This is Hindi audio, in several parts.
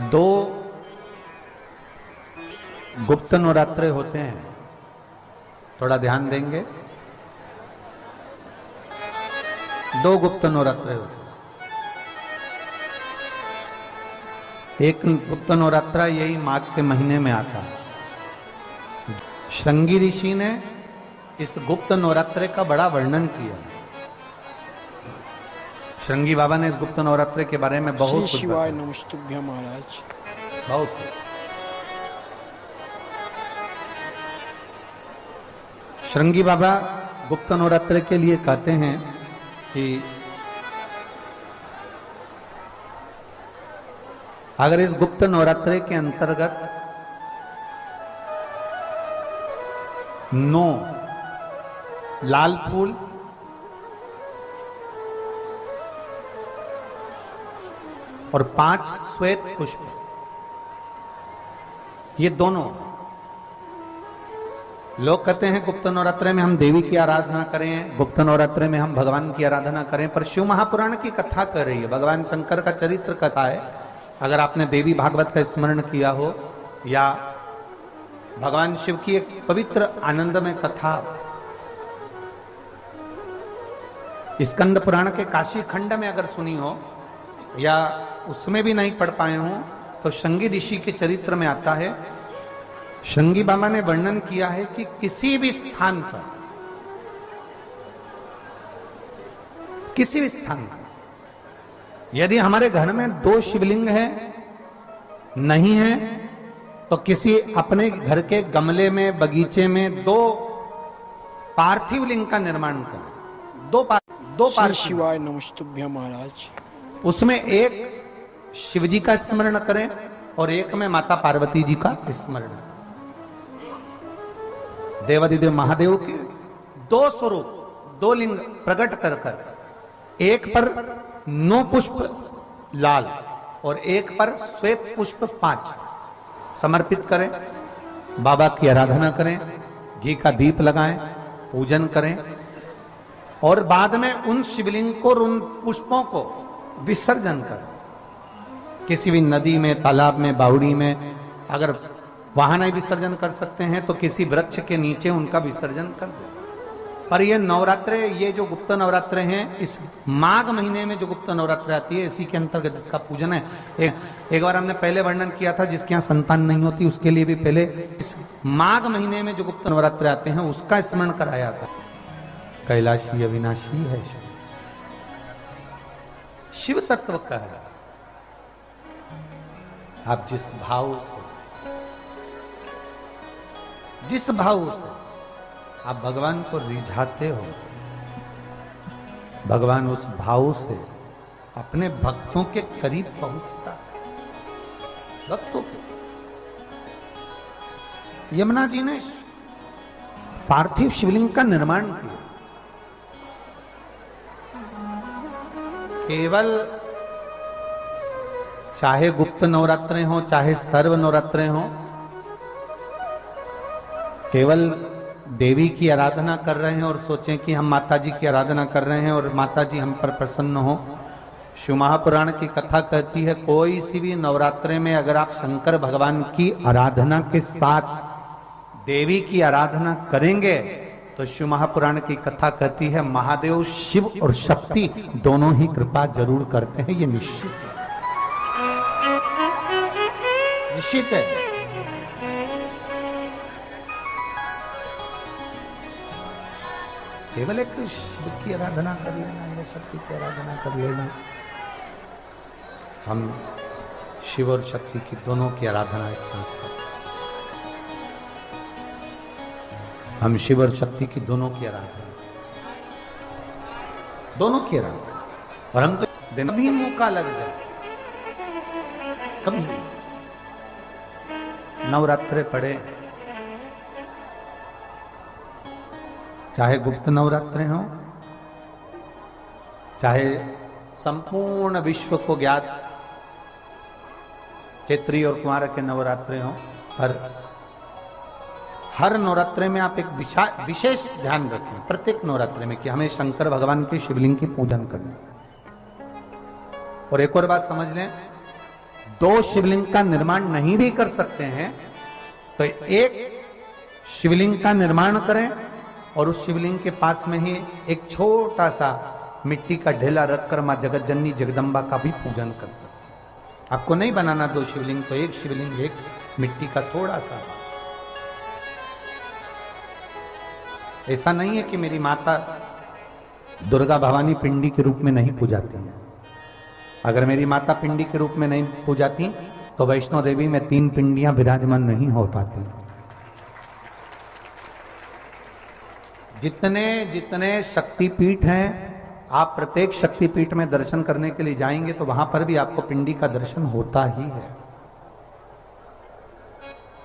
दो गुप्त नवरात्रे होते हैं, थोड़ा ध्यान देंगे। दो गुप्त नवरात्रे होते हैं। एक गुप्त नवरात्रा यही माघ के महीने में आता है। श्रृंगी ऋषि ने इस गुप्त नवरात्रे का बड़ा वर्णन किया। श्रृंगी बाबा ने इस गुप्त नवरात्रे के बारे में बहुत कुछ शिवाय नमस्तुभ्यं महाराज। बहुत श्रृंगी बाबा गुप्त नवरात्रे के लिए कहते हैं कि अगर इस गुप्त नवरात्रे के अंतर्गत 9 लाल फूल और 5 श्वेत पुष्प, ये दोनों लोग कहते हैं गुप्त नवरात्रे में हम देवी की आराधना करें, गुप्त नवरात्रे में हम भगवान की आराधना करें, पर शिव महापुराण की कथा कर रही है, भगवान शंकर का चरित्र कथा है। अगर आपने देवी भागवत का स्मरण किया हो या भगवान शिव की एक पवित्र आनंदमय कथा स्कंद पुराण के काशी खंड में अगर सुनी हो या उसमें भी नहीं पढ़ पाए हो तो श्रृंगी ऋषि के चरित्र में आता है। श्रृंगी बाबा ने वर्णन किया है कि किसी भी स्थान पर, किसी भी स्थान पर यदि हमारे घर में 2 शिवलिंग है नहीं है तो किसी अपने घर के गमले में बगीचे में 2 पार्थिव लिंग का निर्माण करें। दो पार्थिव शिवाय नमस्तुभ्यं महाराज। उसमें एक शिवजी का स्मरण करें और एक में माता पार्वती जी का स्मरण। देवादिदेव महादेव के 2 स्वरूप, 2 लिंग प्रकट कर कर एक पर 9 पुष्प लाल और एक पर श्वेत पुष्प 5 समर्पित करें, बाबा की आराधना करें, घी का दीप लगाएं, पूजन करें और बाद में उन शिवलिंग को, उन पुष्पों को विसर्जन करें। किसी भी नदी में, तालाब में, बावड़ी में, अगर वहां नहीं विसर्जन कर सकते हैं तो किसी वृक्ष के नीचे उनका विसर्जन कर दें। पर ये नवरात्रे, ये जो गुप्त नवरात्रे हैं, इस माघ महीने में जो गुप्त नवरात्रे आती है इसी के अंतर्गत इसका पूजन है। एक बार हमने पहले वर्णन किया था, जिसके यहाँ संतान नहीं होती उसके लिए भी पहले इस माघ महीने में जो गुप्त नवरात्रे आते हैं उसका स्मरण कराया था। कैलाशी अविनाशी है शिव तत्व का है। आप जिस भाव से आप भगवान को रिझाते हो, भगवान उस भाव से अपने भक्तों के करीब पहुंचता है। भक्तों के यमुना जी ने पार्थिव शिवलिंग का निर्माण किया। केवल चाहे गुप्त नवरात्रे हो चाहे सर्व नवरात्रे हो, केवल देवी की आराधना कर रहे हैं और सोचें कि हम माता जी की आराधना कर रहे हैं और माता जी हम पर प्रसन्न हो। शिव महापुराण की कथा कहती है कोई सी भी नवरात्रे में अगर आप शंकर भगवान की आराधना के साथ देवी की आराधना करेंगे तो शिव महापुराण की कथा कहती है महादेव शिव और शक्ति दोनों ही कृपा जरूर करते हैं। ये निश्चित है, निश्चित है। केवल एक शिव की आराधना कर लेना या शक्ति की आराधना कर लेना, हम शिव और शक्ति की दोनों की आराधना एक साथ करें। हम शिव और शक्ति की दोनों की आराधना, दोनों की आराधना, और हम तो दिन भी मौका लग जाए कभी नवरात्रे पड़े, चाहे गुप्त नवरात्रे हो चाहे संपूर्ण विश्व को ज्ञात चैत्री और कुंवार के नवरात्रे हो, हर नवरात्रे में आप एक विशेष ध्यान रखें प्रत्येक नवरात्रे में कि हमें शंकर भगवान के शिवलिंग की पूजन करनी। और एक और बात समझ लें, दो शिवलिंग का निर्माण नहीं भी कर सकते हैं तो एक शिवलिंग का निर्माण करें और उस शिवलिंग के पास में ही एक छोटा सा मिट्टी का ढेला रखकर मां जगत जननी जगदम्बा का भी पूजन कर सकते हैं। आपको नहीं बनाना दो शिवलिंग, तो एक शिवलिंग, एक मिट्टी का थोड़ा सा। ऐसा नहीं है कि मेरी माता दुर्गा भवानी पिंडी के रूप में नहीं पूजाती है। अगर मेरी माता पिंडी के रूप में नहीं पूजाती तो वैष्णो देवी में 3 पिंडियां विराजमान नहीं हो पाती। जितने जितने शक्तिपीठ हैं, आप प्रत्येक शक्तिपीठ में दर्शन करने के लिए जाएंगे तो वहां पर भी आपको पिंडी का दर्शन होता ही है।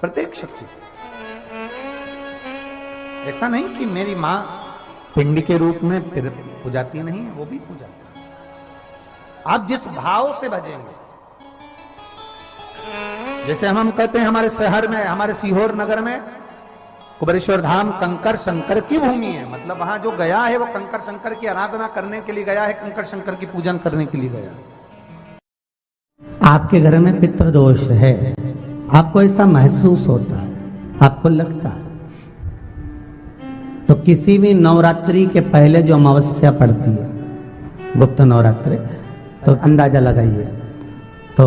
प्रत्येक शक्ति, ऐसा नहीं कि मेरी मां पिंडी के रूप में फिर पूजाती नहीं है, वो भी पूजाती है। आप जिस भाव से भजेंगे, जैसे हम कहते हैं हमारे शहर में, हमारे सीहोर नगर में कुबेरेश्वर धाम कंकर शंकर की भूमि है। मतलब वहां जो गया है वो कंकर शंकर की आराधना करने के लिए गया है, कंकर शंकर की पूजन करने के लिए गया है। आपके घर में पितृदोष है, आपको ऐसा महसूस होता है, आपको लगता है, तो किसी भी नवरात्रि के पहले जो अमावस्या पड़ती है, गुप्त नवरात्रि, तो अंदाजा लगाइए। तो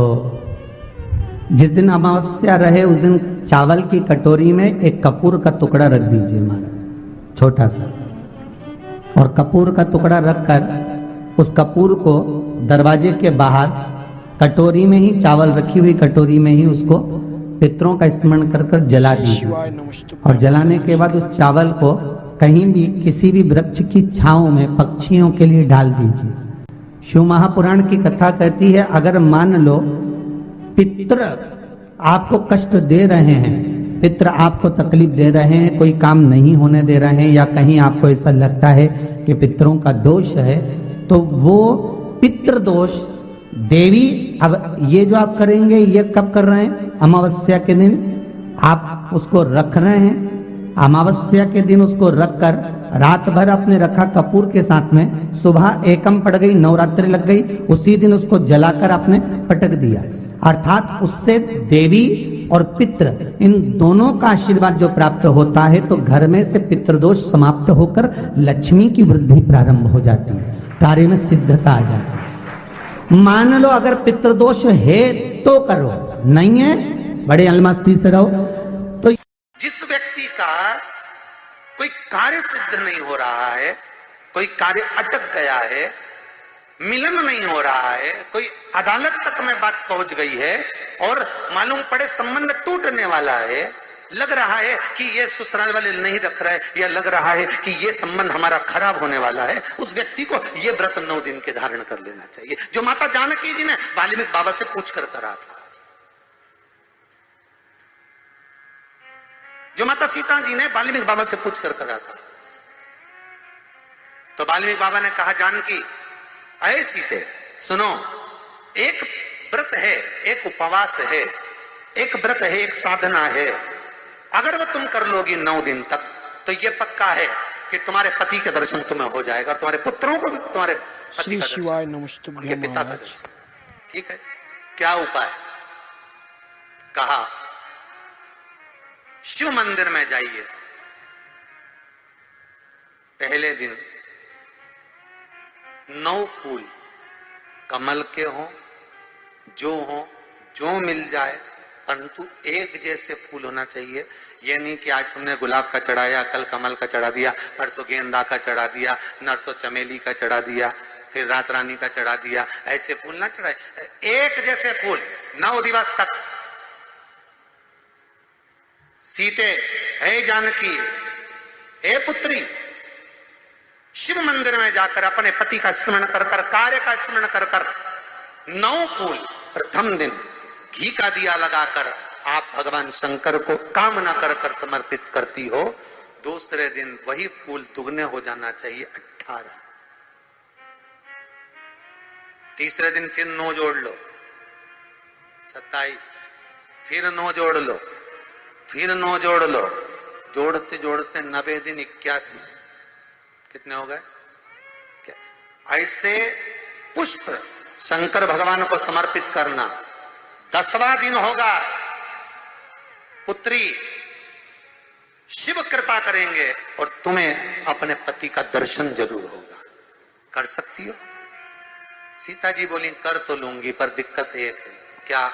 जिस दिन अमावस्या रहे उस दिन चावल की कटोरी में एक कपूर का टुकड़ा रख दीजिए महाराज, छोटा सा, और कपूर का टुकड़ा रखकर उस कपूर को दरवाजे के बाहर कटोरी में ही, चावल रखी हुई कटोरी में ही उसको पितरों का स्मरण कर कर जला दीजिए। शिवाय नमस्तुभ्यं। और जलाने के बाद उस चावल को कहीं भी किसी भी वृक्ष की छांव में पक्षियों के लिए डाल दीजिए। शिव महापुराण की कथा कहती है, अगर मान लो पितृ आपको कष्ट दे रहे हैं, पितृ आपको तकलीफ दे रहे हैं, कोई काम नहीं होने दे रहे हैं, या कहीं आपको ऐसा लगता है कि पितरों का दोष है, तो वो पितृ दोष देवी, अब ये जो आप करेंगे ये कब कर रहे हैं? अमावस्या के दिन आप उसको रख रहे हैं। अमावस्या के दिन उसको रखकर रात भर आपने रखा कपूर के साथ में, सुबह एकम पड़ गई, नवरात्रि लग गई, उसी दिन उसको जलाकर आपने पटक दिया। अर्थात उससे देवी और पितृ इन दोनों का आशीर्वाद जो प्राप्त होता है, तो घर में से पितृदोष समाप्त होकर लक्ष्मी की वृद्धि प्रारंभ हो जाती है, कार्य में सिद्धता आ जाती है। मान लो अगर पितृदोष है तो करो, नहीं है बड़े अलमस्ती से रहो। तो जिस व्यक्ति का कोई कार्य सिद्ध नहीं हो रहा है, कोई कार्य अटक गया है, मिलन नहीं हो रहा है, कोई अदालत तक में बात पहुंच गई है और मालूम पड़े संबंध टूटने वाला है, लग रहा है कि ये ससुराल वाले नहीं रख रहे, या लग रहा है कि ये संबंध हमारा खराब होने वाला है, उस व्यक्ति को ये व्रत 9 दिन के धारण कर लेना चाहिए, जो माता जानकी जी ने वाल्मीकि बाबा से पूछ कर करा था, जो माता सीता जी ने वाल्मीकि बाबा से पूछ कर करा था। तो वाल्मीकि बाबा ने कहा, जानकी अये सीते सुनो, एक व्रत है, एक उपवास है, एक व्रत है, एक साधना है, अगर वो तुम कर लोगी 9 दिन तक तो ये पक्का है कि तुम्हारे पति के दर्शन तुम्हें हो जाएगा, और तुम्हारे पुत्रों को भी तुम्हारे पति का शिवाय दर्शन, नमस्तुभ्यं उनके पिता का महाराज। दर्शन। ठीक है, क्या उपाय? कहा शिव मंदिर में जाइए, पहले दिन 9 फूल कमल के हों, जो मिल जाए, परंतु एक जैसे फूल होना चाहिए। ये नहीं कि आज तुमने गुलाब का चढ़ाया, कल कमल का चढ़ा दिया, परसों गेंदा का चढ़ा दिया, नरसों चमेली का चढ़ा दिया, फिर रात रानी का चढ़ा दिया, ऐसे फूल ना चढ़ाए, एक जैसे फूल 9 दिवस तक। सीते हे जानकी, हे पुत्री, शिव मंदिर में जाकर अपने पति का स्मरण कर कर, कार्य का स्मरण कर कर 9 फूल प्रथम दिन घी का दिया लगाकर आप भगवान शंकर को कामना कर कर समर्पित करती हो। दूसरे दिन वही फूल दुगने हो जाना चाहिए, 18। तीसरे दिन फिर 9 जोड़ लो, 27, फिर 9 जोड़ लो, फिर 9 जोड़ लो, जोड़ते जोड़ते 90 दिन 81, कितने हो गए? ऐसे पुष्प शंकर भगवान को समर्पित करना, 10वां दिन होगा, पुत्री शिव कृपा करेंगे और तुम्हें अपने पति का दर्शन जरूर होगा। कर सकती हो? सीता जी बोली कर तो लूंगी, पर दिक्कत एक है। क्या?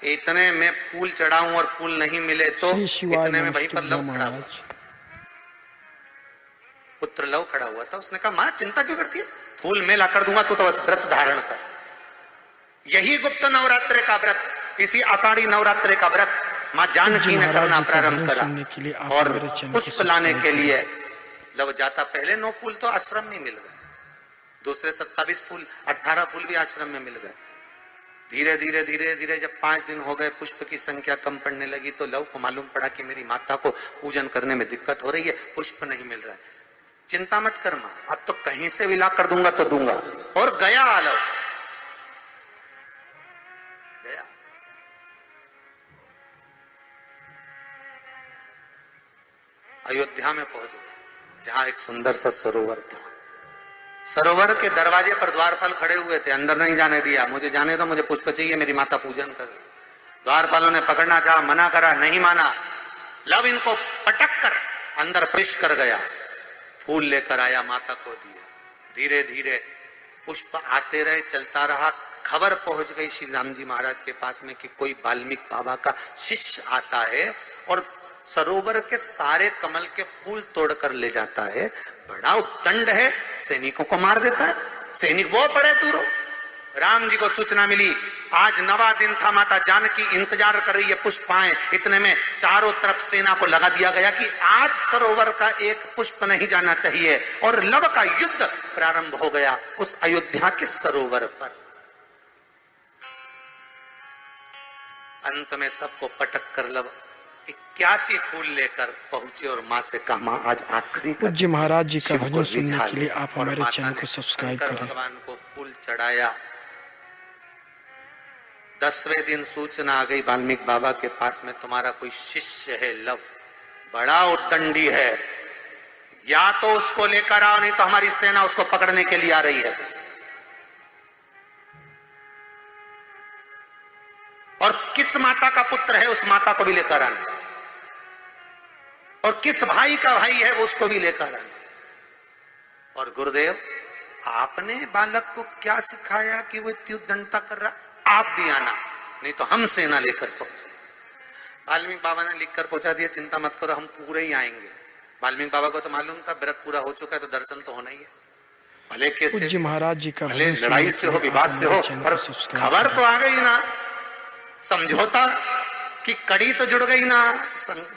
इतने में फूल चढ़ाऊं और फूल नहीं मिले तो? श्री शिवाय इतने में वहीं पर नमस्तुभ्यं लव खड़ा हुआ, महाराज। पुत्र लव खड़ा हुआ था। उसने कहा मां चिंता क्यों करती है, फूल मैं ला कर दूंगा, तू तो बस व्रत धारण कर। यही गुप्त नवरात्रि का व्रत, इसी आषाढ़ी नवरात्रि का व्रत मां जानकी ने करना प्रारंभ करा। और पुष्प लाने के लिए लव जाता। पहले 9 फूल तो आश्रम में मिल गए, दूसरे 27 फूल, 18 फूल भी आश्रम में मिल गए। धीरे धीरे धीरे धीरे जब 5 दिन हो गए, पुष्प की संख्या कम पड़ने लगी, तो लव को मालूम पड़ा कि मेरी माता को पूजन करने में दिक्कत हो रही है, पुष्प नहीं मिल रहा है। चिंता मत कर मां, अब तो कहीं से भी ला कर दूंगा तो दूंगा। और गया लव, गया। अयोध्या में पहुंच गए, जहां एक सुंदर सा सरोवर था। सरोवर के दरवाजे पर द्वारपाल खड़े हुए थे, अंदर नहीं जाने दिया। मुझे जाने दो, मुझे पुष्प चाहिए, मेरी माता पूजन कर रही। द्वारपालों ने पकड़ना चाहा, मना करा, नहीं माना। लव इनको पटक कर अंदर प्रवेश कर गया, फूल लेकर आया, माता को दिया। धीरे धीरे पुष्प आते रहे, चलता रहा। खबर पहुंच गई श्री राम जी महाराज के पास में कि कोई वाल्मीकि बाबा का शिष्य आता है और सरोवर के सारे कमल के फूल तोड़कर ले जाता है। बड़ा उद्दंड है, सैनिकों को मार देता है। सैनिक वो पड़े दूरों। राम जी को सूचना मिली, आज 9वां दिन था, माता जानकी इंतजार कर रही है पुष्प आए। इतने में चारों तरफ सेना को लगा दिया गया कि आज सरोवर का एक पुष्प नहीं जाना चाहिए। और लव का युद्ध प्रारंभ हो गया उस अयोध्या के सरोवर पर। अंत में सबको पटक कर लव 81 फूल लेकर पहुंचे और मां से कहा, मां आज आखिरी पूज्य महाराज जी का भजन सुनने के लिए आप हमारे चैनल को सब्सक्राइब करें। भगवान को फूल चढ़ाया। 10वें दिन सूचना आ गई वाल्मीकि बाबा के पास में, तुम्हारा कोई शिष्य है लव, बड़ा उद्दंडी है, या तो उसको लेकर आओ, नहीं तो हमारी सेना उसको पकड़ने के लिए आ रही है। और किस माता का पुत्र है उस माता को भी लेकर आना, और किस भाई का भाई है वो उसको भी लेकर आना। और गुरुदेव आपने बालक को क्या सिखाया कि वो इतनी उद्दंडता कर रहा, आप भी आना, नहीं तो हम सेना लेकर पहुंचे। वाल्मीकि बाबा ने लिखकर पहुंचा दिया, चिंता मत करो, हम पूरे ही आएंगे। वाल्मीकि बाबा को तो मालूम था व्रत पूरा हो चुका है तो दर्शन तो होना ही है, भले कैसे, पूज्य महाराज जी का भले लड़ाई से हो, विवाद से हो, पर खबर तो आ गई ना, समझौता की कड़ी तो जुड़ गई ना।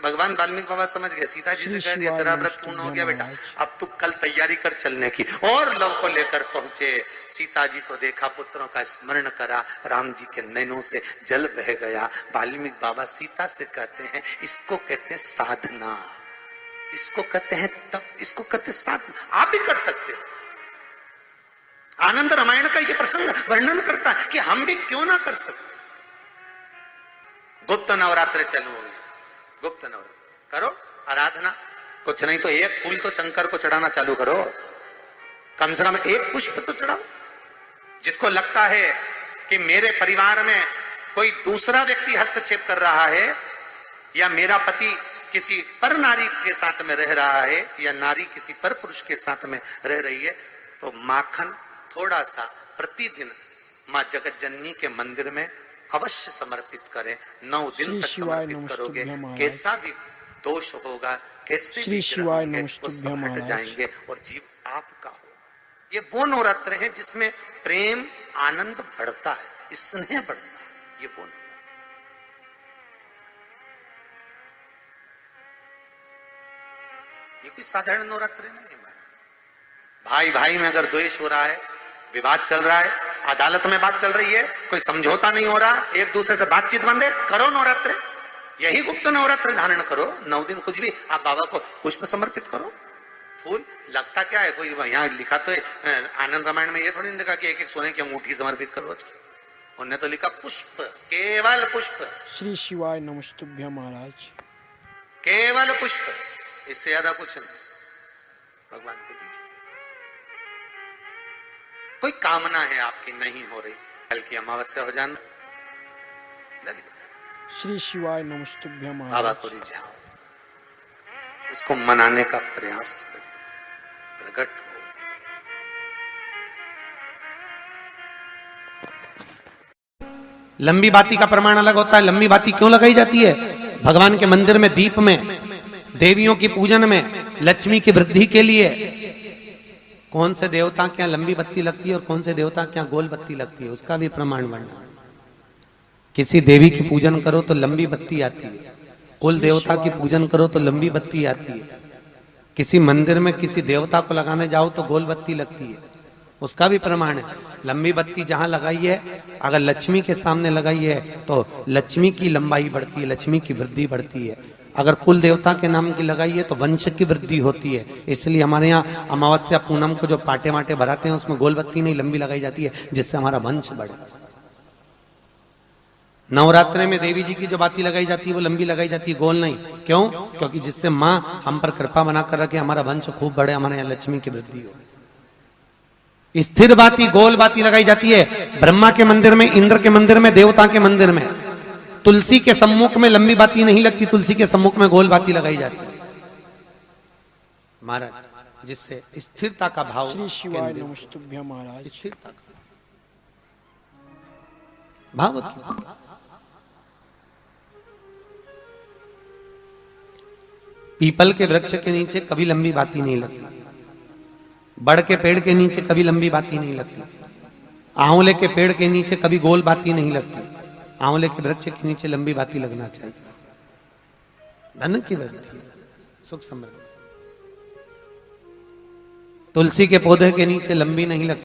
भगवान वाल्मीकि बाबा समझ गए, सीता जी से कह दिया तेरा व्रत पूर्ण हो गया बेटा, अब तू कल तैयारी कर चलने की। और लव को लेकर पहुंचे, सीता जी को देखा, पुत्रों का स्मरण करा, राम जी के नैनों से जल बह गया। वाल्मीकि बाबा सीता से कहते हैं, इसको कहते हैं साधना, इसको कहते हैं तप, इसको कहते हैं साधना। आप भी कर सकते हो। आनंद रामायण का ये प्रसंग वर्णन करता है कि हम भी क्यों ना कर सकते। गुप्त नवरात्र चालू हो गया, गुप्त नवरात्र करो, आराधना, कुछ नहीं तो एक फूल तो शंकर को चढ़ाना चालू करो, कम से कम एक पुष्प तो चढ़ाओ। जिसको लगता है कि मेरे परिवार में कोई दूसरा व्यक्ति हस्तक्षेप कर रहा है, या मेरा पति किसी पर नारी के साथ में रह रहा है, या नारी किसी पर पुरुष के साथ में रह रही है, तो माखन थोड़ा सा प्रतिदिन मां जगत जननी के मंदिर में अवश्य समर्पित करें। 9 दिन तक समर्पित करोगे, कैसा भी दोष होगा, कैसे भी ग्रह हट जाएंगे और जीव आपका हो। ये वो नवरात्र है जिसमें प्रेम आनंद बढ़ता है, स्नेह बढ़ता है। ये वो नवरात्र, ये कोई साधारण नवरात्र नहीं है। भाई भाई में अगर द्वेष हो रहा है, विवाद चल रहा है, अदालत में बात चल रही है, कोई समझौता नहीं हो रहा, एक दूसरे से बातचीत बंद है, करो नवरात्र, यही गुप्त नवरात्र धारण करो। 9 दिन कुछ भी, आप बाबा को पुष्प समर्पित करो, फूल। लगता क्या है, कोई यहाँ लिखा तो आनंद रामायण में ये थोड़ी लिखा कि एक एक सोने की अंगूठी समर्पित करो। उन्होंने तो लिखा पुष्प, केवल पुष्प। श्री शिवाय नमस्तुभ्यं महाराज, केवल पुष्प, इससे ज्यादा कुछ नहीं भगवान को दीजिए। कोई कामना है आपकी नहीं हो रही, कल की अमावस्या हो जाना, लगे। श्री शिवाय नमस्तुभ्यं बाबा महाराज। को रिझाओ, उसको मनाने का प्रयास करें, प्रकट हो। लंबी बाती का प्रमाण अलग होता है। लंबी बाती क्यों लगाई जाती है? भगवान के मंदिर में दीप में, देवियों की पूजन में, लक्ष्मी की वृद्धि के लिए। कौन से देवता के यहाँ लंबी बत्ती लगती है और कौन से देवता के यहाँ गोल बत्ती लगती है, उसका भी प्रमाण वर्णन। किसी देवी की पूजन करो तो लंबी बत्ती आती है, कुल देवता की पूजन करो तो लंबी बत्ती आती है। किसी मंदिर में किसी देवता को लगाने जाओ तो गोल बत्ती लगती है, उसका भी प्रमाण है। लंबी बत्ती जहां लगाई है, अगर लक्ष्मी के सामने लगाई है तो लक्ष्मी की लंबाई बढ़ती है, लक्ष्मी की वृद्धि बढ़ती है। अगर कुल देवता के नाम की लगाई है तो वंश की वृद्धि होती है। इसलिए हमारे यहाँ अमावस्या पूनम को जो पाटे माटे भराते हैं उसमें गोल बत्ती नहीं लंबी लगाई जाती है, जिससे हमारा वंश बढ़े। नवरात्रे में देवी जी की जो बाती लगाई जाती है वो लंबी लगाई जाती है, गोल नहीं। क्यों? क्योंकि जिससे माँ हम पर कृपा बनाकर रखे, हमारा वंश खूब बढ़े, हमारे यहाँ लक्ष्मी की वृद्धि हो। स्थिर बाती, गोल बाती लगाई जाती है ब्रह्मा के मंदिर में, इंद्र के मंदिर में, देवता के मंदिर में। तुलसी के सम्मुख में लंबी बाती नहीं लगती, तुलसी के सम्मुख में गोल बाती लगाई जाती है महाराज, जिससे स्थिरता का भाव। श्री शिवाय नमस्तुभ्यं महाराज। स्थिरता का भाव। पीपल के वृक्ष के नीचे कभी लंबी बाती नहीं लगती, बड़ के पेड़ के नीचे कभी लंबी बाती नहीं लगती, आंवले के पेड़ के नीचे कभी गोल बाती नहीं लगती। आंवले के वृक्ष के नीचे लंबी बाती लगना चाहिए। धन की वृद्धि, सुख समृद्धि। तुलसी के पौधे के नीचे लंबी नहीं लगती।